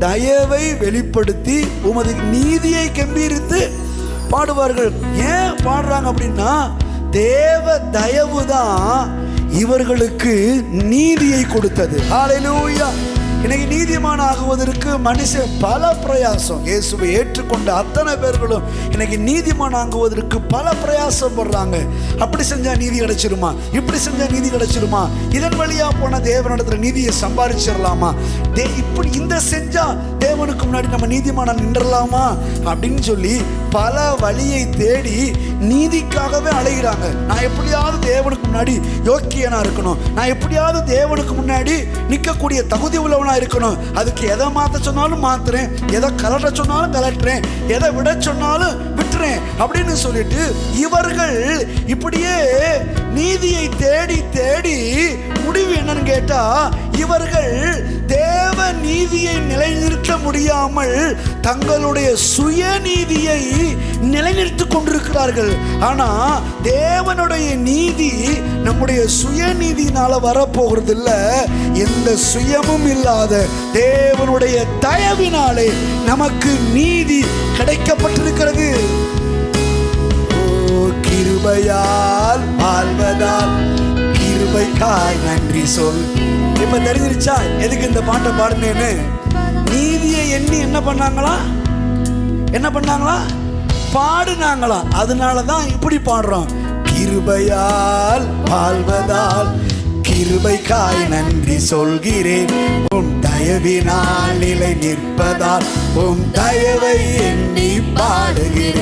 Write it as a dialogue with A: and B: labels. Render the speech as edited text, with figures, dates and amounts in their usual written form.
A: தயவை வெளிப்படுத்தி உமது நீதியை கம்பீரித்து பாடுவார்கள். ஏன் பாடுறாங்க அப்படின்னா, தேவ தயவு தான் இவர்களுக்கு நீதியை கொடுத்தது. ஹல்லேலூயா. இன்னைக்கு நீதிமான் ஆகுவதற்கு மனுஷன் பல பிரயாசம். இயேசுவை ஏற்றுக்கொண்ட அத்தனை பேர்களும் இன்னைக்கு நீதிமான் ஆகுவதற்கு பல பிரயாசம் படுறாங்க. அப்படி செஞ்சா நீதி கிடைச்சிருமா, இப்படி செஞ்சா நீதி கிடைச்சிருமா, இதன் வழியா போன தேவனிடத்துல நீதியை சம்பாதிச்சிடலாமா, இப்படி இந்த செஞ்சா தேவனுக்கு முன்னாடி நம்ம நீதிமானா நின்றலாமா அப்படின்னு சொல்லி பல வழியை தேடி நீதிக்காகவே அலைகிறாங்க. நான் எப்படியாவது தேவனுக்கு முன்னாடி யோக்கியனா இருக்கணும், நான் எப்படியாவது தேவனுக்கு முன்னாடி நிற்கக்கூடிய தகுதி உள்ளவனா இருக்கணும், அதுக்கு எதை மாற்ற சொன்னாலும் மாத்துறேன், எதை கலட்ட சொன்னாலும் கலட்டுறேன், எதை விட சொன்னாலும் விட்டுறேன் அப்படின்னு சொல்லிட்டு இவர்கள் இப்படியே நீதியை தேடி தேடி முடிவு என்னன்னு கேட்டா, இவர்கள் தேவ நீதியை நிலைநிறுத்த முடியாமல் தங்களுடைய சுயநீதியை நிலைநிறுத்திக் கொண்டிருக்கிறார்கள். ஆனா தேவனுடைய நீதி நம்முடைய சுயநீதியினால வரப்போகிறது இல்ல, எந்த சுயமும் இல்லாத தேவனுடைய தயவினாலே நமக்கு நீதி கிடைக்கப்பட்டிருக்கிறது. கிருபையால் வாழ்வதால் கிருபைக்காய் நன்றி சொல். இப்ப தெரிஞ்சிருச்சா எதுக்கு இந்த பாட்டை பாடுனேன்னு? நீதியை எண்ணி என்ன பண்ணாங்களா பாடுனாங்களா. அதனாலதான் இப்படி பாடுறோம். கிருபையால் வாழ்வதால் கிருபைக்காய் நன்றி சொல்கிறேன், உம் தயவினால் நிலை நிற்பதால் உம் தயவை எண்ணி பாடுகிறேன்.